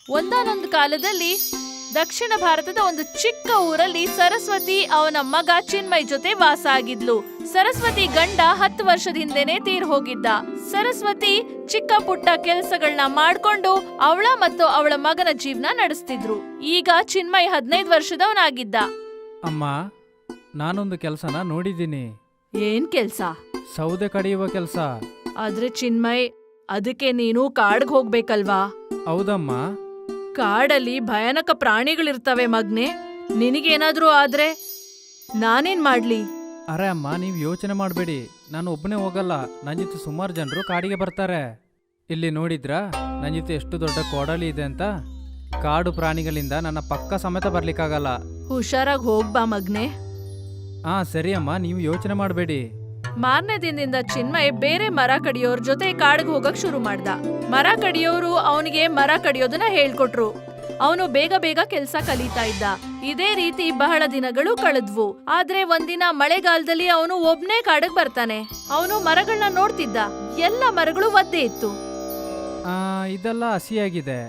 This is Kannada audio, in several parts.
ಒಂದಾನೊಂದು ಕಾಲದಲ್ಲಿ ದಕ್ಷಿಣ ಭಾರತದ ಒಂದು ಚಿಕ್ಕ ಊರಲ್ಲಿ ಸರಸ್ವತಿ ಅವನ ಮಗ ಚಿನ್ಮಯ್ ಜೊತೆ ವಾಸ ಆಗಿದ್ಲು. ಸರಸ್ವತಿ ಗಂಡ 10 ವರ್ಷದ ಹಿಂದೆನೆ ತೀರ್ ಹೋಗಿದ್ದ. ಸರಸ್ವತಿ ಚಿಕ್ಕ ಪುಟ್ಟ ಕೆಲ್ಸಗಳನ್ನ ಮಾಡ್ಕೊಂಡು ಅವಳ ಮತ್ತು ಅವಳ ಮಗನ ಜೀವನ ನಡೆಸ್ತಿದ್ರು. ಈಗ ಚಿನ್ಮಯ್ 15 ವರ್ಷದವನಾಗಿದ್ದ. ಅಮ್ಮ, ನಾನೊಂದು ಕೆಲಸನ ನೋಡಿದ್ದೀನಿ. ಏನ್ ಕೆಲ್ಸ? ಸೌದೆ ಕಡಿಯುವ ಕೆಲಸ. ಆದ್ರೆ ಚಿನ್ಮಯ್, ಅದಕ್ಕೆ ನೀನು ಕಾಡ್ಗ್ ಹೋಗ್ಬೇಕಲ್ವಾ? ಹೌದಮ್ಮ. ಕಾಡಲ್ಲಿ ಭಯಾನಕ ಪ್ರಾಣಿಗಳಿರ್ತವೆ ಮಗ್ನೆ. ನಿನಗೇನಾದ್ರೂ ಆದ್ರೆ ನಾನೇನ್ ಮಾಡ್ಲಿ? ಅರೆ ಅಮ್ಮ, ನೀವು ಯೋಚನೆ ಮಾಡಬೇಡಿ. ನಾನು ಒಬ್ಬನೇ ಹೋಗಲ್ಲ. ನನ್ನ ಜೊತೆ ಸುಮಾರು ಜನರು ಕಾಡಿಗೆ ಬರ್ತಾರೆ. ಇಲ್ಲಿ ನೋಡಿದ್ರಾ ನನ್ನ ಜೊತೆ ಎಷ್ಟು ದೊಡ್ಡ ಕೋಡಲಿ ಇದೆ ಅಂತ? ಕಾಡು ಪ್ರಾಣಿಗಳಿಂದ ನನ್ನ ಪಕ್ಕ ಸಮೇತ ಬರ್ಲಿಕ್ಕಾಗಲ್ಲ. ಹುಷಾರಾಗಿ ಹೋಗ್ಬಾ ಮಗ್ನೆ. ಹಾ ಸರಿ ಅಮ್ಮ, ನೀವು ಯೋಚನೆ ಮಾಡಬೇಡಿ. ಮಾರನೇ ದಿನದಿಂದ ಚಿನ್ಮಯ್ ಬೇರೆ ಮರ ಕಡಿಯೋರ್ ಜೊತೆ ಕಾಡಿಗೆ ಹೋಗಕ್ ಶುರು ಮಾಡ್ದ. ಮರ ಕಡಿಯೋರು ಅವನಿಗೆ ಮರ ಕಡಿಯೋದನ್ನ ಹೇಳ್ಕೊಟ್ರು. ಅವನು ಬೇಗ ಬೇಗ ಕೆಲ್ಸ ಕಲಿತಾ ಇದ್ದ. ಇದೇ ರೀತಿ ಬಹಳ ದಿನಗಳು ಕಳೆದ್ವು. ಆದ್ರೆ ಒಂದಿನ ಮಳೆಗಾಲದಲ್ಲಿ ಅವನು ಒಬ್ನೇ ಕಾಡಿಗೆ ಬರ್ತಾನೆ. ಅವನು ಮರಗಳನ್ನ ನೋಡ್ತಿದ್ದ. ಎಲ್ಲ ಮರಗಳು ಒದ್ದೆ ಇತ್ತು. ಇದೆಲ್ಲ ಹಸಿಯಾಗಿದೆ.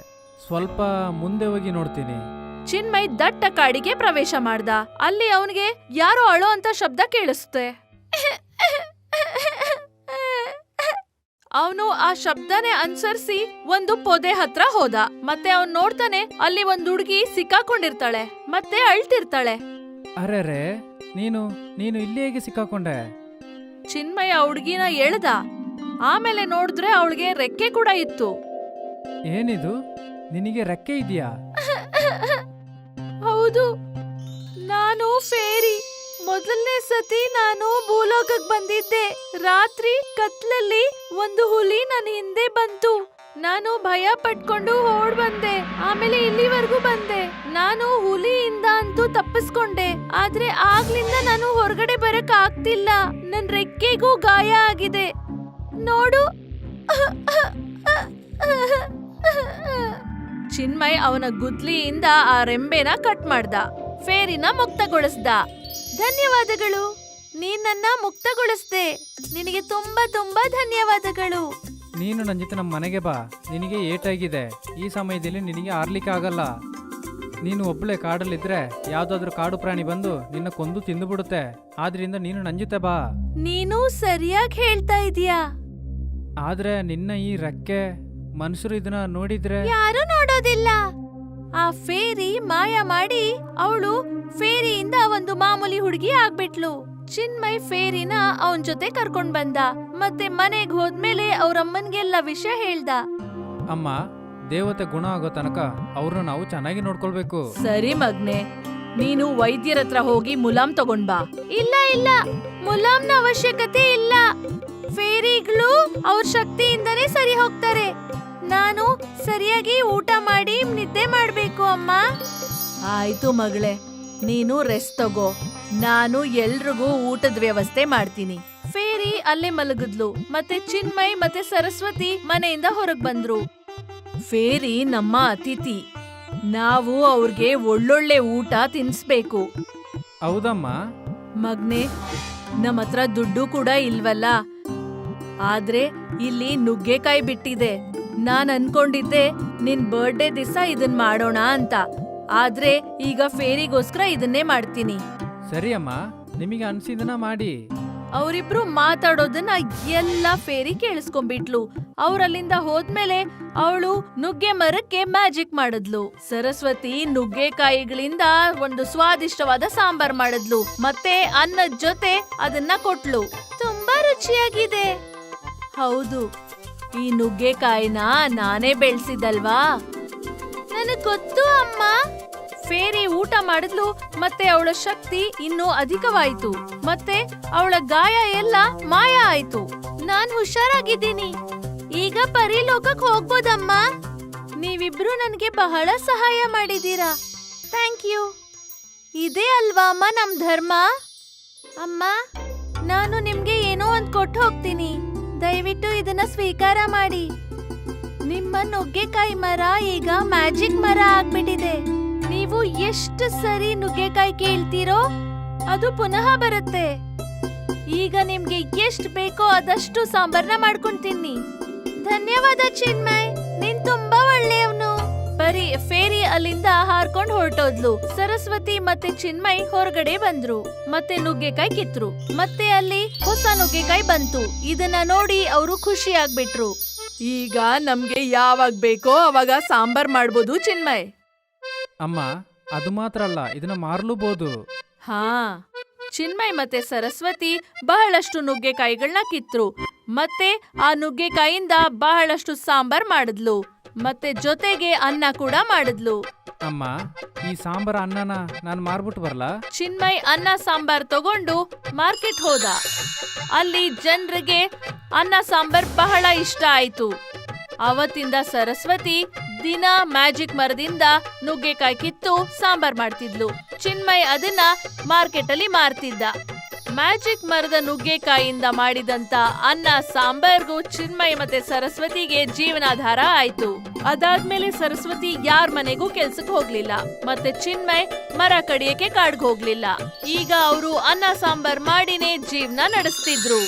ಸ್ವಲ್ಪ ಮುಂದೆ ಹೋಗಿ ನೋಡ್ತೀನಿ. ಚಿನ್ಮಯ್ ದಟ್ಟ ಕಾಡಿಗೆ ಪ್ರವೇಶ ಮಾಡ್ದ. ಅಲ್ಲಿ ಅವನಿಗೆ ಯಾರೋ ಅಳೋ ಅಂತ ಶಬ್ದ ಕೇಳಿಸುತ್ತೆ. ಅವನು ಆ ಶಬ್ದನೇ ಅನುಸರಿಸಿ ಒಂದು ಪೊದೆ ಹತ್ರ ಹೋದ. ಮತ್ತೆ ಅವನ್ ನೋಡ್ತಾನೆ, ಅಲ್ಲಿ ಒಂದ್ ಹುಡುಗಿ ಸಿಕ್ಕಾಕೊಂಡಿರ್ತಾಳೆ ಮತ್ತೆ ಅಳ್ತಿರ್ತಾಳೆ. ಅರೆ, ನೀನು ಇಲ್ಲಿ ಹೇಗೆ ಸಿಕ್ಕಾಕೊಂಡೆ? ಚಿನ್ಮಯ್ ಆ ಹುಡುಗಿನ ಎಳ್ದ. ಆಮೇಲೆ ನೋಡಿದ್ರೆ ಅವಳಿಗೆ ರೆಕ್ಕೆ ಕೂಡ ಇತ್ತು. ಏನಿದು, ನಿನಗೆ ರೆಕ್ಕೆ ಇದೆಯಾ? ಹೌದು, ನಾನು ಫೇರಿ. ಮೊದಲನೇ ಸತಿ ನಾನು ಭೂಲೋಕಕ್ಕೆ ಬಂದಿದ್ದೆ. ರಾತ್ರಿ ಕತ್ಲಲ್ಲಿ ಒಂದು ಹುಲಿ ನನ್ನ ಹಿಂದೆ ಬಂತು. ನಾನು ಭಯ ಪಟ್ಕೊಂಡು ಓಡ್ ಬಂದೆ. ಆಮೇಲೆ ಇಲ್ಲಿವರೆಗೂ ಬಂದೆ. ನಾನು ಹುಲಿಯಿಂದ ಅಂತೂ ತಪ್ಪಿಸ್ಕೊಂಡೆ. ಆದ್ರೆ ಆಗ್ಲಿಂದ ನಾನು ಹೊರಗಡೆ ಬರಕ್ ಆಗ್ತಿಲ್ಲ. ನನ್ ರೆಕ್ಕೆಗೂ ಗಾಯ ಆಗಿದೆ ನೋಡು. ಚಿನ್ಮಯ್ ಅವನ ಗುದ್ಲಿಯಿಂದ ಆ ರೆಂಬೆನ ಕಟ್ ಮಾಡ್ದ. ಫೇರಿನ ಮುಕ್ತಗೊಳಿಸ್ದ. ಧನ್ಯವಾದಗಳು, ನೀನ್ ನನ್ನ ಮುಕ್ತಗೊಳಿಸ್ದೆ. ನಿನಗೆ ತುಂಬಾ ತುಂಬಾ ಧನ್ಯವಾದಗಳು. ನೀನು ನನ್ನ ಜೊತೆ ನಮ್ಮ ಮನೆಗೆ ಬಾ. ನಿನಗೆ ಏಟಾಗಿದೆ. ಈ ಸಮಯದಲ್ಲಿ ನಿನಗೆ ಆರ್ಲಿಕ್ಕೆ ಆಗಲ್ಲ. ನೀನು ಒಬ್ಬಳೆ ಕಾಡಲ್ಲಿದ್ರೆ ಯಾವ್ದಾದ್ರು ಕಾಡು ಪ್ರಾಣಿ ಬಂದು ನಿನ್ನ ಕೊಂದು ತಿಂದು ಬಿಡುತ್ತೆ. ಆದ್ರಿಂದ ನೀನು ನನ್ನ ಜೊತೆ ಬಾ. ನೀನು ಸರಿಯಾಗಿ ಹೇಳ್ತಾ ಇದೀಯಾ. ಆದ್ರೆ ನಿನ್ನ ಈ ರೆಕ್ಕೆ, ಮನುಷ್ಯರು ಇದನ್ನ ನೋಡಿದ್ರೆ ಯಾರು ನೋಡೋದಿಲ್ಲ. ಆ ಫೇರಿ ಮಾಯ ಮಾಡಿ ಅವಳು ಫೇರಿಯಿಂದ ಒಂದು ಮಾಮೂಲಿ ಹುಡುಗಿ ಆಗ್ಬಿಟ್ಲು. ಚಿನ್ಮಯ್ ಫೇರಿನ ಅವನ್ ಜೊತೆ ಕರ್ಕೊಂಡ್ ಬಂದ. ಮತ್ತೆ ಮನೆಗ್ ಹೋದ್ಮೇಲೆ ಅವ್ರಮ್ಮನ್ಗೆಲ್ಲ ವಿಷಯ ಹೇಳ್ದ. ಅಮ್ಮ, ದೇವತೆ ಗುಣ ಆಗೋ ತನಕ ಅವ್ರನ್ನ ನಾವು ಚೆನ್ನಾಗಿ ನೋಡ್ಕೊಳ್ಬೇಕು. ಸರಿ ಮಗ್ನೆ, ನೀನು ವೈದ್ಯರ ಹತ್ರ ಹೋಗಿ ಮುಲಾಮ್ ತಗೊಂಡ್ ಬಾ. ಇಲ್ಲ, ಮುಲಾಮ್ನ ಅವಶ್ಯಕತೆ ಇಲ್ಲ. ಫೇರಿಗಳು ಅವ್ರ ಶಕ್ತಿಯಿಂದನೇ ಸರಿ ಹೋಗ್ತಾರೆ. ನಾನು ಸರಿಯಾಗಿ ಊಟ ಮಾಡಿ ನಿದ್ದೆ ಮಾಡ್ಬೇಕು ಅಮ್ಮ. ಆಯ್ತು ಮಗಳೇ, ನೀನು ರೆಸ್ಟ್ ತಗೋ. ನಾನು ಎಲ್ರಿಗೂ ಊಟದ ವ್ಯವಸ್ಥೆ ಮಾಡ್ತೀನಿ. ಫೇರಿ ಅಲ್ಲೇ ಮಲಗಿದ್ಲು. ಮತ್ತೆ ಚಿನ್ಮಯ್ ಮತ್ತೆ ಸರಸ್ವತಿ ಮನೆಯಿಂದ ಹೊರಗ್ ಬಂದ್ರು. ಫೇರಿ ನಮ್ಮ ಅತಿಥಿ. ನಾವು ಅವ್ರಿಗೆ ಒಳ್ಳೊಳ್ಳೆ ಊಟ ತಿನ್ಸ್ಬೇಕು. ಹೌದಮ್ಮ. ಮಗ್ನೆ, ನಮ್ಮ ಹತ್ರ ದುಡ್ಡು ಕೂಡ ಇಲ್ವಲ್ಲ. ಆದ್ರೆ ಇಲ್ಲಿ ನುಗ್ಗೆಕಾಯಿ ಬಿಟ್ಟಿದೆ. ನಾನ್ ಅನ್ಕೊಂಡಿದ್ದೆ ನಿನ್ ಬರ್ಡೇ ದಿವಸ ಇದನ್ ಮಾಡೋಣ ಅಂತ. ಆದ್ರೆ ಈಗ ಫೇರಿಗೋಸ್ಕರ ಇದನ್ನೇ ಮಾಡ್ತೀನಿ. ಸರಿ ಅಮ್ಮ, ನಿಮಗೆ ಅನ್ಸಿದನ ಮಾಡಿ. ಅವರಿಬ್ರು ಮಾತಾಡೋದನ್ನ ಎಲ್ಲ ಫೇರಿ ಕೇಳಿಸ್ಕೊಂಡ್ಬಿಟ್ಲು. ಅವ್ರಲ್ಲಿಂದ ಹೋದ್ಮೇಲೆ ಅವಳು ನುಗ್ಗೆ ಮರಕ್ಕೆ ಮ್ಯಾಜಿಕ್ ಮಾಡಿದ್ಲು. ಸರಸ್ವತಿ ನುಗ್ಗೆಕಾಯಿಗಳಿಂದ ಒಂದು ಸ್ವಾದಿಷ್ಟವಾದ ಸಾಂಬಾರ್ ಮಾಡಿದ್ಲು. ಮತ್ತೆ ಅನ್ನದ ಜೊತೆ ಅದನ್ನ ಕೊಟ್ಲು. ತುಂಬಾ ರುಚಿಯಾಗಿದೆ. ಹೌದು, ಈ ನುಗ್ಗೆಕಾಯಿನ ನಾನೇ ಬೆಳೆಸಿದಲ್ವಾ? ನನಗ್ ಗೊತ್ತು ಅಮ್ಮ. ಫೇರಿ ಊಟ ಮಾಡಿದ್ಲು. ಮತ್ತೆ ಅವಳ ಶಕ್ತಿ ಇನ್ನೂ ಅಧಿಕವಾಯ್ತು. ಮತ್ತೆ ಅವಳ ಗಾಯ ಎಲ್ಲ ಮಾಯ ಆಯ್ತು. ನಾನ್ ಹುಷಾರಾಗಿದ್ದೀನಿ. ಈಗ ಪರಿಲೋಕಕ್ಕೆ ಹೋಗ್ಬೋದಮ್ಮ. ನೀವಿಬ್ರು ನನ್ಗೆ ಬಹಳ ಸಹಾಯ ಮಾಡಿದೀರಾ. Thank you. ಇದೇ ಅಲ್ವಾ ಅಮ್ಮ ನಮ್ ಧರ್ಮ. ಅಮ್ಮ, ನಾನು ನಿಮ್ಗೆ ಏನೋ ಒಂದ್ ಕೊಟ್ಟು ಹೋಗ್ತೀನಿ. ದಯವಿಟ್ಟು ಇದನ್ನ ಸ್ವೀಕಾರ ಮಾಡಿ. ನಿಮ್ಮ ನುಗ್ಗೆಕಾಯಿ ಮರ ಈಗ ಮ್ಯಾಜಿಕ್ ಮರ ಆಗ್ಬಿಟ್ಟಿದೆ. ನೀವು ಎಷ್ಟು ಸರಿ ನುಗ್ಗೆಕಾಯಿ ಕೇಳ್ತೀರೋ ಅದು ಪುನಃ ಬರುತ್ತೆ. ಈಗ ನಿಮ್ಗೆ ಎಷ್ಟು ಬೇಕೋ ಅದಷ್ಟು ಸಾಂಬಾರ್ನ ಮಾಡ್ಕೊಂತೀನಿ. ಧನ್ಯವಾದ ಚಿನ್ಮಯ್, ನೀನ್ ತುಂಬಾ ಒಳ್ಳೆಯವನು. ಬರೀ ಅಲ್ಲಿಂದ ಹಾರ್ಕೊಂಡ್ ಹೊರಟೋದ್ಲು. ಸರಸ್ವತಿ ಮತ್ತೆ ಚಿನ್ಮಯ್ ಹೊರಗಡೆ ಬಂದ್ರು ಮತ್ತೆ ನುಗ್ಗೆಕಾಯಿ ಕಿತ್ರು. ಮತ್ತೆ ಅಲ್ಲಿ ಹೊಸ ನುಗ್ಗೆಕಾಯಿ ಬಂತು. ಇದನ್ನ ನೋಡಿ ಅವರು ಖುಷಿ ಆಗ್ಬಿಟ್ರು. ಈಗ ನಮ್ಗೆ ಯಾವಾಗ ಬೇಕೋ ಅವಾಗ ಸಾಂಬಾರ್ ಮಾಡ್ಬೋದು ಚಿನ್ಮಯ್. ಅಮ್ಮ, ಅದು ಮಾತ್ರ ಅಲ್ಲ, ಇದನ್ನ ಮಾರ್ಲೂಬಹುದು. ಹಾ, ಚಿನ್ಮಯ್ ಮತ್ತೆ ಸರಸ್ವತಿ ಬಹಳಷ್ಟು ನುಗ್ಗೆಕಾಯಿಗಳನ್ನ ಕಿತ್ರು. ಮತ್ತೆ ಆ ನುಗ್ಗೆಕಾಯಿಂದ ಬಹಳಷ್ಟು ಸಾಂಬಾರ್ ಮಾಡಿದ್ಲು. ಮತ್ತೆ ಜೊತೆಗೆ ಅನ್ನ ಕೂಡ ಮಾಡಿದ್ಲು. ಅಮ್ಮ, ಈ ಸಾಂಬಾರ ಅನ್ನನ ನಾನು ಮಾರ್ಬಿಟ್ಟು ಬರ್ಲಾ? ಚಿನ್ಮಯ್ ಅನ್ನ ಸಾಂಬಾರ್ ತಗೊಂಡು ಮಾರ್ಕೆಟ್ ಹೋದ. ಅಲ್ಲಿ ಜನರಿಗೆ ಅನ್ನ ಸಾಂಬಾರ್ ಬಹಳ ಇಷ್ಟ ಆಯ್ತು. ಅವತ್ತಿಂದ ಸರಸ್ವತಿ ದಿನ ಮ್ಯಾಜಿಕ್ ಮರದಿಂದ ನುಗ್ಗೆಕಾಯಿ ಕಿತ್ತು ಸಾಂಬಾರ್ ಮಾಡ್ತಿದ್ಲು. ಚಿನ್ಮಯ್ ಅದನ್ನ ಮಾರ್ಕೆಟ್ ಅಲ್ಲಿ ಮಾರ್ತಿದ್ದ. ಮ್ಯಾಜಿಕ್ ಮರದ ನುಗ್ಗೆಕಾಯಿಂದ ಮಾಡಿದಂತ ಅನ್ನ ಸಾಂಬಾರ್ಗೂ ಚಿನ್ಮಯ್ ಮತ್ತೆ ಸರಸ್ವತಿಗೆ ಜೀವನಾಧಾರ ಆಯ್ತು. ಅದಾದ್ಮೇಲೆ ಸರಸ್ವತಿ ಯಾರ ಮನೆಗೂ ಕೆಲ್ಸಕ್ಕೆ ಹೋಗ್ಲಿಲ್ಲ. ಮತ್ತೆ ಚಿನ್ಮಯ್ ಮರ ಕಡಿಯಕ್ಕೆ ಕಾಡ್ಗ್ ಹೋಗ್ಲಿಲ್ಲ. ಈಗ ಅವರು ಅನ್ನ ಸಾಂಬಾರ್ ಮಾಡಿನೇ ಜೀವನ ನಡೆಸ್ತಿದ್ರು.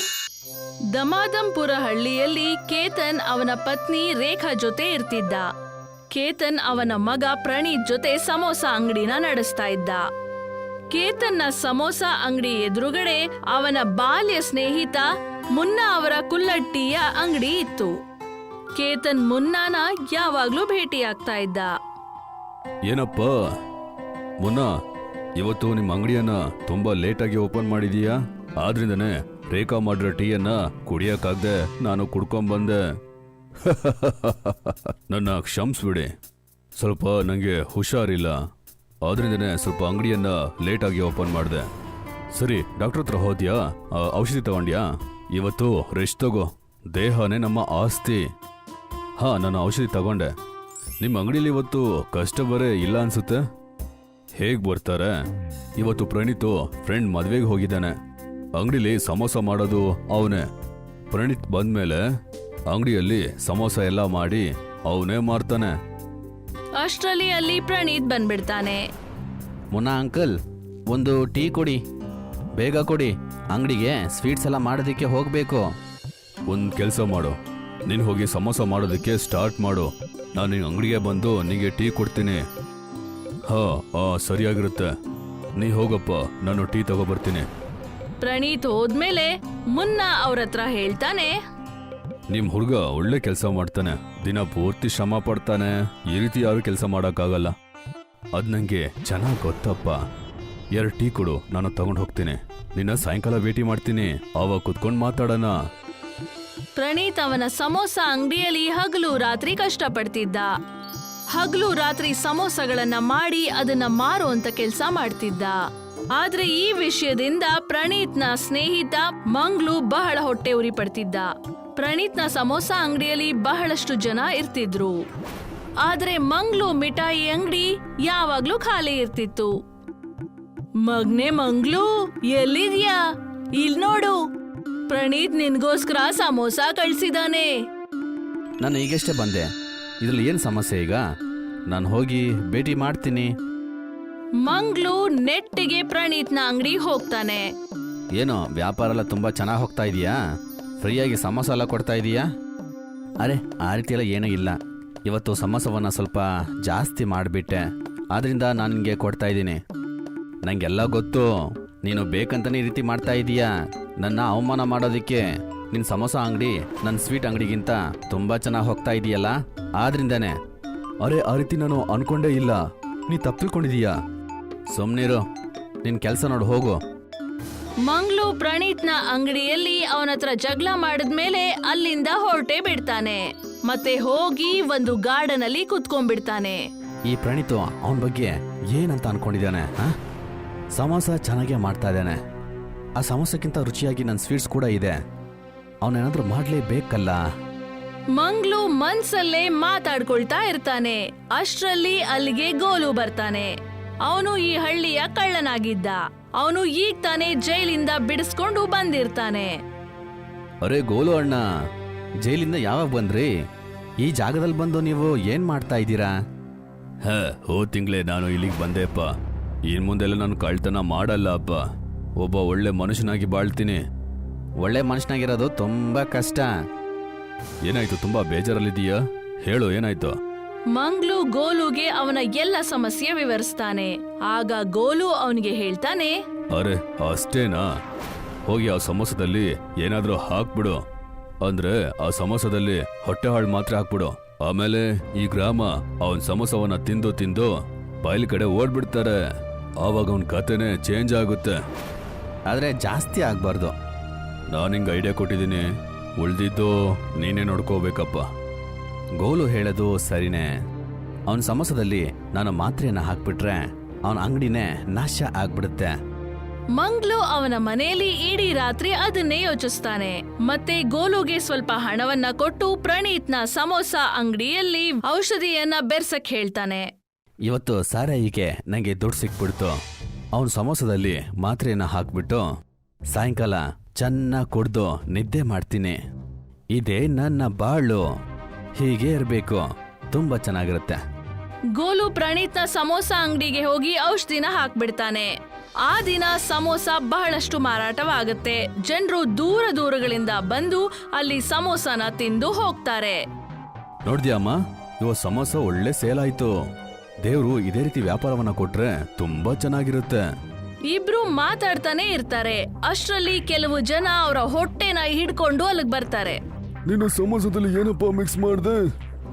ದಮಾದಂಪುರ ಹಳ್ಳಿಯಲ್ಲಿ ಕೇತನ್ ಅವನ ಪತ್ನಿ ರೇಖಾ ಜೊತೆ ಇರ್ತಿದ್ದ. ಕೇತನ್ ಅವನ ಮಗ ಪ್ರಣೀತ್ ಜೊತೆ ಸಮೋಸ ಅಂಗಡಿನ ನಡೆಸ್ತಾ ಇದ್ದ. ಕೇತನ್ನ ಸಮೋಸ ಅಂಗಡಿ ಎದುರುಗಡೆ ಅವನ ಬಾಲ್ಯ ಸ್ನೇಹಿತ ಮುನ್ನಾ ಅವರ ಕುಲ್ಲಟ್ಟಿಯ ಅಂಗಡಿ ಇತ್ತು. ಕೇತನ್ ಮುನ್ನಾನ ಯಾವಾಗ್ಲೂ ಭೇಟಿಯಾಗ್ತಾ ಇದ್ದ. ಏನಪ್ಪ ಮುನ್ನಾ, ಇವತ್ತು ನಿಮ್ಮ ಅಂಗಡಿಯನ್ನ ತುಂಬಾ ಲೇಟಾಗಿ ಓಪನ್ ಮಾಡಿದೀಯಾ? ಆದ್ರಿಂದನೇ ರೇಖಾ ಮಾಡಿರೋ ಟೀಯನ್ನ ಕುಡಿಯಕ್ಕಾಗ್ದೆ ನಾನು ಕುಡ್ಕೊಂಡ್ಬಂದೆ. ನನ್ನ ಕ್ಷಮಿಸ್ಬಿಡಿ, ಸ್ವಲ್ಪ ನನಗೆ ಹುಷಾರಿಲ್ಲ, ಆದ್ರಿಂದನೇ ಸ್ವಲ್ಪ ಅಂಗಡಿಯನ್ನ ಲೇಟಾಗಿ ಓಪನ್ ಮಾಡಿದೆ. ಸರಿ, ಡಾಕ್ಟರ್ ಹತ್ರ ಹೋದ್ಯಾ? ಔಷಧಿ ತಗೊಂಡ್ಯಾ? ಇವತ್ತು ರೆಸ್ಟ್ ತಗೋ, ದೇಹನೇ ನಮ್ಮ ಆಸ್ತಿ. ಹಾ, ನಾನು ಔಷಧಿ ತಗೊಂಡೆ. ನಿಮ್ಮ ಅಂಗಡಿಲಿ ಇವತ್ತು ಕಸ್ಟಮರೇ ಇಲ್ಲ ಅನ್ಸುತ್ತೆ. ಹೇಗ್ ಬರ್ತಾರೆ? ಇವತ್ತು ಪ್ರಣೀತ್ ಫ್ರೆಂಡ್ ಮದ್ವೆಗೆ ಹೋಗಿದ್ದಾನೆ. ಅಂಗಡಿಲಿ ಸಮೋಸ ಮಾಡೋದು ಅವನೇ. ಪ್ರಣೀತ್ ಬಂದ್ಮೇಲೆ ಅಂಗಡಿಯಲ್ಲಿ ಸಮೋಸ ಎಲ್ಲ ಮಾಡಿ ಅವನೇ ಮಾರ್ತಾನೆ. ಅಷ್ಟರಲ್ಲಿ ಅಲ್ಲಿ ಪ್ರಣೀತ್ ಬಂದ್ಬಿಡ್ತಾನೆ. ಮುನ್ನಾ ಅಂಕಲ್, ಒಂದು ಟೀ ಕೊಡಿ, ಬೇಗ ಕೊಡಿ, ಅಂಗಡಿಗೆ ಸ್ವೀಟ್ಸ್ ಎಲ್ಲ ಮಾಡೋದಕ್ಕೆ ಹೋಗಬೇಕು. ಒಂದು ಕೆಲಸ ಮಾಡು, ನೀನು ಹೋಗಿ ಸಮೋಸ ಮಾಡೋದಕ್ಕೆ ಸ್ಟಾರ್ಟ್ ಮಾಡು. ನಾನು ನಿನ್ನ ಅಂಗಡಿಗೆ ಬಂದು ನಿನಗೆ ಟೀ ಕೊಡ್ತೀನಿ. ಸರಿಯಾಗಿರುತ್ತೆ. ನೀ ಹೋಗಪ್ಪ, ನಾನು ಟೀ ತಗೋಬರ್ತೀನಿ. ಪ್ರಣೀತ್ ಹೋದ್ಮೇಲೆ ಮುನ್ನಾ ಅವ್ರ ಹತ್ರ ಹೇಳ್ತಾನೆ, ನಿಮ್ಮ ಹುಡುಗ ಒಳ್ಳೆ ಕೆಲಸ ಮಾಡ್ತಾನೆ, ದಿನ ಪೂರ್ತಿ ಶ್ರಮ ಪಡ್ತಾನೆ. ಈ ರೀತಿ ಯಾರು ಕೆಲಸ ಮಾಡೋಕ್ಕಾಗಲ್ಲ. ಅದು ನನಗೆ ಚೆನ್ನಾಗಿ ಗೊತ್ತಪ್ಪ. 2 ಟೀ ಕೊಡು, ನಾನು ತಗೊಂಡು ಹೋಗ್ತೀನಿ. ನಿನ್ನ ಸಾಯಂಕಾಲ ಭೇಟಿ ಮಾಡ್ತೀನಿ, ಆವಾಗ ಕುತ್ಕೊಂಡು ಮಾತಾಡೋಣ. ಪ್ರಣೀತ್ ಅವನ ಸಮೋಸ ಅಂಗಡಿಯಲ್ಲಿ ಹಗಲು ರಾತ್ರಿ ಕಷ್ಟಪಡ್ತಿದ್ದ. ಹಗಲು ರಾತ್ರಿ ಸಮೋಸಗಳನ್ನ ಮಾಡಿ ಅದನ್ನ ಮಾರುವಂತ ಕೆಲಸ ಮಾಡ್ತಿದ್ದ. ಆದ್ರೆ ಈ ವಿಷಯದಿಂದ ಪ್ರಣೀತ್ನ ಸ್ನೇಹಿತ ಮಂಗ್ಳು ಬಹಳ ಹೊಟ್ಟೆ ಉರಿ ಪಡ್ತಿದ್ದ. ಪ್ರಣೀತ್ನ ಸಮೋಸ ಅಂಗಡಿಯಲ್ಲಿ ಬಹಳಷ್ಟು ಜನ ಇರ್ತಿದ್ರು. ಆದ್ರೆ ಮಂಗ್ಳು ಮಿಠಾಯಿ ಅಂಗಡಿ ಯಾವಾಗ್ಲೂ ಖಾಲಿ ಇರ್ತಿತ್ತು. ಮಗ್ನೆ ಮಂಗ್ಳು, ಎಲ್ಲಿದ್ಯಾ? ಇಲ್ ನೋಡು, ಪ್ರಣೀತ್ ನಿನ್ಗೋಸ್ಕರ ಸಮೋಸ ಕಳ್ಸಿದಾನೆ. ನಾನು ಈಗಷ್ಟೇ ಬಂದೆ, ಇದ್ರಲ್ಲಿ ಏನು ಸಮಸ್ಯೆ ಈಗ? ನಾನು ಹೋಗಿ ಭೇಟಿ ಮಾಡ್ತೀನಿ. ಮಂಗ್ಳು ನೆಟ್ಟಿಗೆ ಪ್ರಣೀತ್ನ ಅಂಗಡಿ ಹೋಗ್ತಾನೆ. ಏನೋ ವ್ಯಾಪಾರ ಎಲ್ಲ ತುಂಬ ಚೆನ್ನಾಗಿ ಹೋಗ್ತಾ ಇದೆಯಾ? ಫ್ರೀಯಾಗಿ ಸಮೋಸ ಎಲ್ಲ ಕೊಡ್ತಾ ಇದೀಯಾ? ಅರೆ, ಆ ರೀತಿ ಎಲ್ಲ ಏನೂ ಇಲ್ಲ. ಇವತ್ತು ಸಮೋಸವನ್ನು ಸ್ವಲ್ಪ ಜಾಸ್ತಿ ಮಾಡಿಬಿಟ್ಟೆ, ಆದ್ರಿಂದ ನಾನು ನಿನಗೆ ಕೊಡ್ತಾ ಇದ್ದೀನಿ. ನನಗೆಲ್ಲ ಗೊತ್ತು, ನೀನು ಬೇಕಂತನೇ ಈ ರೀತಿ ಮಾಡ್ತಾ ಇದೀಯಾ ನನ್ನ ಅವಮಾನ ಮಾಡೋದಕ್ಕೆ. ನಿನ್ನ ಸಮೋಸ ಅಂಗಡಿ ನನ್ನ ಸ್ವೀಟ್ ಅಂಗಡಿಗಿಂತ ತುಂಬ ಚೆನ್ನಾಗಿ ಹೋಗ್ತಾ ಇದೆಯಲ್ಲ, ಆದ್ರಿಂದಾನೆ. ಅರೆ, ಆ ರೀತಿ ನಾನು ಅನ್ಕೊಂಡೇ ಇಲ್ಲ. ನೀ ತಪ್ಪು ತಿಳ್ಕೊಂಡಿದೀಯಾ? ಸುಮ್ಮನಿರು, ನಿನ್ನ ಕೆಲಸ ನೋಡು, ಹೋಗು. ಮಂಗ್ಳು ಪ್ರಣೀತ್ನ ಅಂಗಡಿಯಲ್ಲಿ ಅವನ ಹತ್ರ ಜಗಳ ಮಾಡಿದ್ಮೇಲೆ ಅಲ್ಲಿಂದ ಹೊರಟೇ ಬಿಡ್ತಾನೆ. ಮತ್ತೆ ಹೋಗಿ ಒಂದು ಗಾರ್ಡನ್ ಅಲ್ಲಿ ಕುತ್ಕೊಂಡ್ಬಿಡ್ತಾನೆ. ಈ ಪ್ರಣೀತ್ ಅವನ ಬಗ್ಗೆ ಏನಂತ ಅನ್ಕೊಂಡಿದ್ದಾನೆ? ಸಮೋಸ ಚೆನ್ನಾಗೇ ಮಾಡ್ತಾ ಇದ್ದಾನೆ. ಆ ಸಮೋಸಕ್ಕಿಂತ ರುಚಿಯಾಗಿ ನನ್ನ ಸ್ವೀಟ್ಸ್ ಕೂಡ ಇದೆ. ಅವನೇನಾದ್ರೂ ಮಾಡಲೇಬೇಕಲ್ಲ. ಮಂಗ್ಳು ಮನ್ಸಲ್ಲೇ ಮಾತಾಡ್ಕೊಳ್ತಾ ಇರ್ತಾನೆ. ಅಷ್ಟ್ರಲ್ಲಿ ಅಲ್ಲಿಗೆ ಗೋಲು ಬರ್ತಾನೆ. ಅವನು ಈ ಹಳ್ಳಿಯ ಕಳ್ಳನಾಗಿದ್ದ. ಅವನು ಈಗ ತಾನೇ ಜೈಲಿಂದ ಬಿಡಿಸ್ಕೊಂಡು ಬಂದಿರ್ತಾನೆ. ಅರೆ ಗೋಲು ಅಣ್ಣ, ಜೈಲಿಂದ ಯಾವಾಗ ಬಂದ್ರಿ? ಈ ಜಾಗದಲ್ಲಿ ಬಂದು ನೀವು ಏನ್ ಮಾಡ್ತಾ ಇದ್ದೀರಾ? ಹೋದ ತಿಂಗಳೇ ನಾನು ಇಲ್ಲಿಗೆ ಬಂದೆಪ್ಪ. ಇನ್ ಮುಂದೆಲ್ಲ ನಾನು ಕಳ್ತನ ಮಾಡಲ್ಲ ಅಪ್ಪ. ಒಬ್ಬ ಒಳ್ಳೆ ಮನುಷ್ಯನಾಗಿ ಬಾಳ್ತೀನಿ. ಒಳ್ಳೆ ಮನುಷ್ಯನಾಗಿರೋದು ತುಂಬಾ ಕಷ್ಟ. ಏನಾಯ್ತು? ತುಂಬಾ ಬೇಜಾರಲ್ಲಿದ್ದೀಯಾ? ಹೇಳು, ಏನಾಯ್ತು? ಮಂಗ್ಲು ಗೋಲುಗೆ ಅವನ ಎಲ್ಲ ಸಮಸ್ಯೆ ವಿವರಿಸ್ತಾನೆ. ಆಗ ಗೋಲು ಅವನಿಗೆ ಹೇಳ್ತಾನೆ, ಅರೆ ಅಷ್ಟೇನಾ, ಹೋಗಿ ಆ ಸಮೋಸದಲ್ಲಿ ಏನಾದ್ರೂ ಹಾಕ್ಬಿಡು. ಅಂದ್ರೆ ಆ ಸಮೋಸದಲ್ಲಿ ಹೊಟ್ಟೆ ಹಾಳು ಮಾತ್ರ ಹಾಕ್ಬಿಡು. ಆಮೇಲೆ ಈ ಗ್ರಾಮ ಅವನ್ ಸಮೋಸವನ್ನ ತಿಂದು ತಿಂದು ಬಯಲು ಕಡೆ ಓಡ್ಬಿಡ್ತಾರೆ. ಆವಾಗ ಅವನ್ ಕತೆನೆ ಚೇಂಜ್ ಆಗುತ್ತೆ. ಆದರೆ ಜಾಸ್ತಿ ಆಗಬಾರ್ದು. ನಾನು ಹಿಂಗೆ ಐಡಿಯಾ ಕೊಟ್ಟಿದ್ದೀನಿ, ಉಳ್ದಿದ್ದು ನೀನೇ ನೋಡ್ಕೋಬೇಕಪ್ಪ. ಗೋಲು ಹೇಳೋದು ಸರಿನೇ. ಅವನ ಸಮೋಸದಲ್ಲಿ ನಾನು ಮಾತ್ರೆಯನ್ನ ಹಾಕ್ಬಿಟ್ರೆ ಅವನ ಅಂಗಡಿನೇ ನಾಶ ಆಗ್ಬಿಡುತ್ತೆ. ಮಂಗ್ಲು ಅವನ ಮನೆಯಲ್ಲಿ ಇಡೀ ರಾತ್ರಿ ಅದನ್ನೇ ಯೋಚಿಸ್ತಾನೆ. ಮತ್ತೆ ಗೋಲುಗೆ ಸ್ವಲ್ಪ ಹಣವನ್ನ ಕೊಟ್ಟು ಪ್ರಣೀತ್ನ ಸಮೋಸ ಅಂಗಡಿಯಲ್ಲಿ ಔಷಧಿಯನ್ನ ಬೆರ್ಸಕ್ ಹೇಳ್ತಾನೆ. ಇವತ್ತು ಸಾರಾಯಿಗೆ ನನಗೆ ದುಡ್ಡು ಸಿಕ್ಬಿಡ್ತು. ಅವನ ಸಮೋಸದಲ್ಲಿ ಮಾತ್ರೆಯನ್ನ ಹಾಕ್ಬಿಟ್ಟು ಸಾಯಂಕಾಲ ಚೆನ್ನಾಗಿ ಕುಡ್ದು ನಿದ್ದೆ ಮಾಡ್ತೀನಿ. ಇದೇ ನನ್ನ ಬಾಳು. ಹೀಗೆ ಇರಬೇಕು, ತುಂಬಾ ಚೆನ್ನಾಗಿರುತ್ತೆ. ಗೋಲು ಪ್ರಣೀತ್ನ ಸಮೋಸ ಅಂಗಡಿಗೆ ಹೋಗಿ ಔಷಧಿನ ಹಾಕ್ಬಿಡ್ತಾನೆ. ಆ ದಿನ ಸಮೋಸ ಬಹಳಷ್ಟು ಮಾರಾಟವಾಗುತ್ತೆ. ಜನರು ದೂರ ದೂರಗಳಿಂದ ಬಂದು ಅಲ್ಲಿ ಸಮೋಸನ ತಿಂದು ಹೋಗ್ತಾರೆ. ನೋಡ್ದ್ಯಾಮ್ಮ, ಇವತ್ತು ಸಮೋಸ ಒಳ್ಳೆ ಸೇಲ್ ಆಯ್ತು. ದೇವ್ರು ಇದೇ ರೀತಿ ವ್ಯಾಪಾರವನ್ನ ಕೊಟ್ರೆ ತುಂಬಾ ಚೆನ್ನಾಗಿರುತ್ತೆ. ಇಬ್ರು ಮಾತಾಡ್ತಾನೆ ಇರ್ತಾರೆ. ಅಷ್ಟ್ರಲ್ಲಿ ಕೆಲವು ಜನ ಅವರ ಹೊಟ್ಟೆನ ಹಿಡ್ಕೊಂಡು ಅಲ್ಲಿಗೆ ಬರ್ತಾರೆ. ನೀನು ಸಮೋಸದಲ್ಲಿ ಏನಪ್ಪ ಮಿಕ್ಸ್ ಮಾಡ್ದೆ?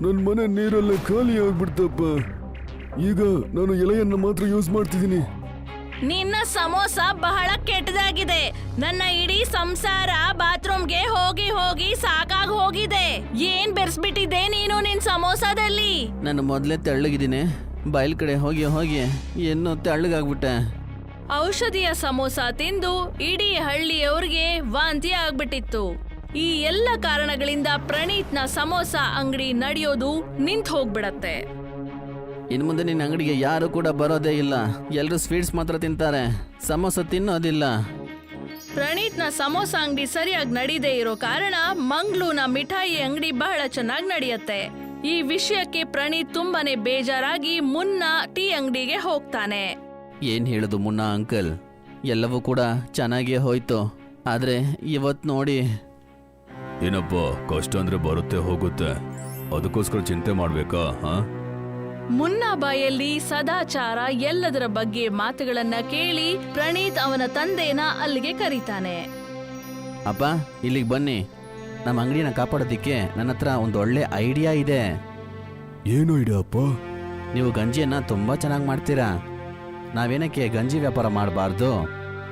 ನನ್ನ ಮನೆ ನೀರಲ್ಲೇ ಖಾಲಿ ಆಗ್ಬಿಡ್ತಪ್ಪ. ಈಗ ನಾನು ಎಲೆಯನ್ನ ಮಾತ್ರ ಯೂಸ್ ಮಾಡ್ತಿದ್ದೀನಿ. ನಿನ್ನ ಸಮೋಸ ಬಹಳ ಕೆಟ್ಟದಾಗಿದೆ. ನನ್ನ ಇಡೀ ಸಂಸಾರ ಬಾತ್ರೂಮ್ಗೆ ಹೋಗಿ ಹೋಗಿ ಸಾಕಾಗಿ ಹೋಗಿದೆ. ಏನ್ ಬೆರೆಸ್ಬಿಟ್ಟಿದೆ ನೀನು ನಿನ್ ಸಮೋಸದಲ್ಲಿ? ನಾನು ಮೊದಲೇ ತೆಳ್ಳಗಿದ್ದೀನಿ. ಬಯಲ್ ಕಡೆ ಹೋಗಿ ಹೋಗಿ ಇನ್ನೂ ತೆಳ್ಳಗಾಗ್ಬಿಟ್ಟೆ. ಔಷಧಿಯ ಸಮೋಸ ತಿಂದು ಇಡೀ ಹಳ್ಳಿಯವ್ರಿಗೆ ವಾಂತಿ ಆಗ್ಬಿಟ್ಟಿತ್ತು. ಈ ಎಲ್ಲ ಕಾರಣಗಳಿಂದ ಪ್ರಣೀತ್ನ ಸಮೋಸ ಅಂಗಡಿ ನಡೆಯೋದು ನಿಂತ್ ಹೋಗ್ಬಿಡತ್ತೆ. ಇನ್ನು ಮುಂದೆ ನಿನ್ನ ಅಂಗಡಿಗೆ ಯಾರು ಕೂಡ ಬರೋದೇ ಇಲ್ಲ. ಎಲ್ಲರೂ ಸ್ವೀಟ್ಸ್ ಮಾತ್ರ ತಿಂತಾರೆ, ಸಮೋಸ ತಿನ್ನೋದಿಲ್ಲ. ಪ್ರಣೀತ್ನ ಸಮೋಸ ಅಂಗಡಿ ಸರಿಯಾಗಿ ನಡೀದೇ ಇರೋ ಕಾರಣ ಮಂಗ್ಲೂನ ಮಿಠಾಯಿ ಅಂಗಡಿ ಬಹಳ ಚೆನ್ನಾಗಿ ನಡೆಯುತ್ತೆ. ಈ ವಿಷಯಕ್ಕೆ ಪ್ರಣೀತ್ ತುಂಬಾನೇ ಬೇಜಾರಾಗಿ ಮುನ್ನ ಟೀ ಅಂಗಡಿಗೆ ಹೋಗ್ತಾನೆ. ಏನ್ ಹೇಳುದು ಮುನ್ನಾ ಅಂಕಲ್, ಎಲ್ಲವೂ ಕೂಡ ಚೆನ್ನಾಗೇ ಹೋಯ್ತು. ಆದ್ರೆ ಇವತ್ ನೋಡಿ, ಏನಪ್ಪ, ಕಷ್ಟ ಅಂದ್ರೆ ಬರುತ್ತೆ ಹೋಗುತ್ತೆ, ಅದಕ್ಕೋಸ್ಕರ ಚಿಂತೆ ಮಾಡ್ಬೇಕಾ? ಹಾ, ಮುನ್ನ ಬಾಯಲ್ಲಿ ಸದಾಚಾರ ಎಲ್ಲದರ ಬಗ್ಗೆ ಮಾತುಗಳನ್ನ ಕೇಳಿ ಪ್ರಣೀತ್ ಅವನ ತಂದೆನ ಅಲ್ಲಿಗೆ ಕರೀತಾನೆ. ಅಪ್ಪ ಇಲ್ಲಿಗೆ ಬನ್ನಿ. ನಮ್ಮ ಅಂಗಡಿನ ಕಾಪಾಡೋದಿಕ್ಕೆ ನನ್ನ ಹತ್ರ ಒಂದು ಒಳ್ಳೆ ಐಡಿಯಾ ಇದೆ. ಏನು ಇಡಪ್ಪ? ನೀವು ಗಂಜಿಯನ್ನ ತುಂಬಾ ಚೆನ್ನಾಗಿ ಮಾಡ್ತೀರಾ. ನಾವೇನಕ್ಕೆ ಗಂಜಿ ವ್ಯಾಪಾರ ಮಾಡಬಾರ್ದು?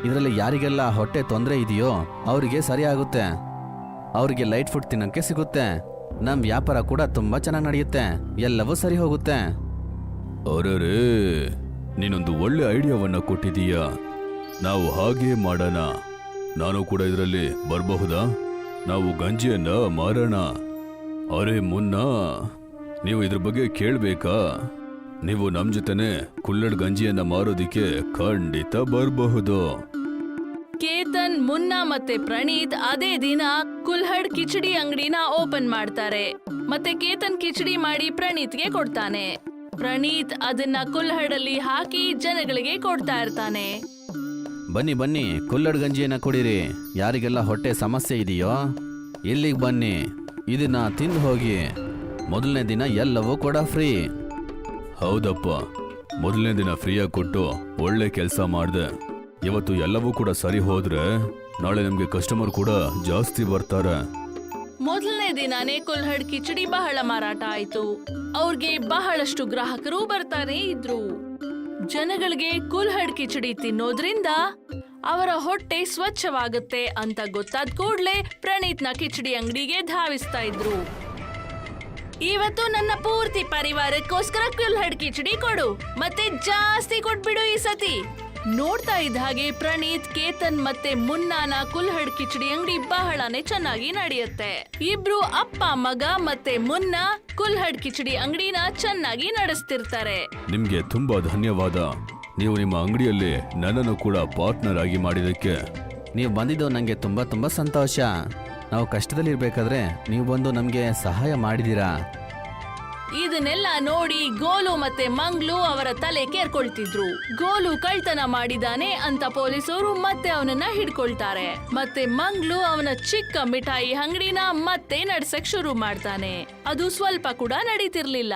ಇದರಲ್ಲಿ ಯಾರಿಗೆಲ್ಲ ಹೊಟ್ಟೆ ತೊಂದರೆ ಇದೆಯೋ ಅವರಿಗೆ ಸರಿ ಆಗುತ್ತೆ. ಅವರಿಗೆ ಲೈಟ್ ಫುಡ್ ತಿನ್ನೋಕ್ಕೆ ಸಿಗುತ್ತೆ. ನಮ್ಮ ವ್ಯಾಪಾರ ಕೂಡ ತುಂಬಾ ಚೆನ್ನಾಗಿ ನಡೆಯುತ್ತೆ. ಎಲ್ಲವೂ ಸರಿ ಹೋಗುತ್ತೆ. ಅರೆ, ನೀನೊಂದು ಒಳ್ಳೆ ಐಡಿಯಾವನ್ನ ಕೊಟ್ಟಿದೀಯಾ. ನಾವು ಹಾಗೆ ಮಾಡೋಣ. ನಾನು ಕೂಡ ಇದರಲ್ಲಿ ಬರಬಹುದಾ? ನಾವು ಗಂಜಿಯನ್ನ ಮಾರೋಣ. ಅರೆ ಮುನ್ನ, ನೀವು ಇದ್ರ ಬಗ್ಗೆ ಕೇಳಬೇಕಾ? ನೀವು ನಮ್ ಜೊತೆನೆ ಕುಲ್ಲಡ್ ಗಂಜಿಯನ್ನ ಮಾರೋದಿಕ್ಕೆ ಖಂಡಿತ ಬರಬಹುದು. ಕೇತನ್, ಮುನ್ನ ಮತ್ತೆ ಪ್ರಣೀತ್ ಅದೇ ದಿನ ಕುಲ್ಹಡ್ ಕಿಚಡಿ ಅಂಗಡಿನ ಓಪನ್ ಮಾಡ್ತಾರೆ. ಮತ್ತೆ ಕೇತನ್ ಕಿಚಡಿ ಮಾಡಿ ಪ್ರಣೀತ್ಗೆ ಕೊಡ್ತಾನೆ. ಪ್ರಣೀತ್ ಅದನ್ನ ಕುಲ್ಹಡಲ್ಲಿ ಹಾಕಿ ಜನಗಳಿಗೆ ಕೊಡ್ತಾ ಇರ್ತಾನೆ. ಬನ್ನಿ ಬನ್ನಿ, ಕುಲ್ಲಡ್ ಗಂಜಿಯನ್ನ ಕುಡೀರಿ. ಯಾರಿಗೆಲ್ಲ ಹೊಟ್ಟೆ ಸಮಸ್ಯೆ ಇದೆಯೋ ಇಲ್ಲಿಗೆ ಬನ್ನಿ, ಇದನ್ನ ತಿಂದು ಹೋಗಿ. ಮೊದಲನೇ ದಿನ ಎಲ್ಲವೂ ಕೂಡ ಫ್ರೀ. ಹೌದಪ್ಪ, ಮೊದಲನೇ ದಿನ ಫ್ರೀಯಾಗಿ ಕೊಟ್ಟು ಒಳ್ಳೆ ಕೆಲಸ ಮಾಡಿದೆ. ಇವತ್ತು ಎಲ್ಲವೂ ಕೂಡ ಸರಿ ಹೋದ್ರೆ ನಾಳೆ ನಮ್ಗೆ ಕಸ್ಟಮರ್ ಕೂಡ ಜಾಸ್ತಿ ಬರ್ತಾರೆ. ಮೊದಲನೇ ದಿನಾನೇ ಕುಲ್ಹಡ್ ಕಿಚಡಿ ಬಹಳ ಮಾರಾಟ ಆಯ್ತು. ಅವ್ರಿಗೆ ಬಹಳಷ್ಟು ಗ್ರಾಹಕರು ಬರ್ತಾನೆ ಇದ್ರು. ಜನಗಳಿಗೆ ಕುಲ್ಹಡ್ ಕಿಚಡಿ ತಿನ್ನೋದ್ರಿಂದ ಅವರ ಹೊಟ್ಟೆ ಸ್ವಚ್ಛವಾಗುತ್ತೆ ಅಂತ ಗೊತ್ತಾದ ಕೂಡ್ಲೆ ಪ್ರಣೀತ್ನ ಕಿಚಡಿ ಅಂಗಡಿಗೆ ಧಾವಿಸ್ತಾ ಇದ್ರು. ಇವತ್ತು ನನ್ನ ಪೂರ್ತಿ ಪರಿವಾರಕ್ಕೋಸ್ಕರ ಕುಲ್ಹಡ್ ಕಿಚಡಿ ಕೊಡು, ಮತ್ತೆ ಜಾಸ್ತಿ ಕೊಟ್ಬಿಡು ಈ ಸತಿ. ನೋಡ್ತಾ ಇದ್ದ ಹಾಗೆ ಪ್ರಣೀತ್, ಕೇತನ್ ಮತ್ತೆ ಮುನ್ನಾನ ಕುಲ್ಹಡ್ ಕಿಚಡಿ ಅಂಗಡಿ ಬಹಳನೇ ಚೆನ್ನಾಗಿ ನಡೆಯುತ್ತೆ. ಇಬ್ರು ಅಪ್ಪ ಮಗ ಮತ್ತೆ ಮುನ್ನ ಕುಲ್ಹಡ್ ಕಿಚಡಿ ಅಂಗಡಿನ ಚೆನ್ನಾಗಿ ನಡೆಸ್ತಿರ್ತಾರೆ. ನಿಮ್ಗೆ ತುಂಬಾ ಧನ್ಯವಾದ. ನೀವು ನಿಮ್ಮ ಅಂಗಡಿಯಲ್ಲಿ ನನ್ನನ್ನು ಕೂಡ ಪಾರ್ಟ್ನರ್ ಆಗಿ ಮಾಡಿದಕ್ಕೆ. ನೀವು ಬಂದಿದ್ದು ನನಗೆ ತುಂಬಾ ತುಂಬಾ ಸಂತೋಷ. ನಾವು ಕಷ್ಟದಲ್ಲಿರ್ಬೇಕಾದ್ರೆ ನೀವು ಬಂದು ನಮಗೆ ಸಹಾಯ ಮಾಡಿದೀರಾ. ಇದನ್ನೆಲ್ಲ ನೋಡಿ ಗೋಲು ಮತ್ತೆ ಮಂಗ್ಲು ಅವರ ತಲೆ ಕೇರ್ಕೊಳ್ತಿದ್ರು. ಗೋಲು ಕಳ್ತನ ಮಾಡಿದಾನೆ ಅಂತ ಪೊಲೀಸರು ಮತ್ತೆ ಅವನನ್ನ ಹಿಡ್ಕೊಳ್ತಾರೆ. ಮತ್ತೆ ಮಂಗ್ಲು ಅವನ ಚಿಕ್ಕ ಮಿಠಾಯಿ ಅಂಗಡಿನ ಮತ್ತೆ ನಡ್ಸಕ್ ಶುರು ಮಾಡ್ತಾನೆ. ಅದು ಸ್ವಲ್ಪ ಕೂಡ ನಡೀತಿರ್ಲಿಲ್ಲ.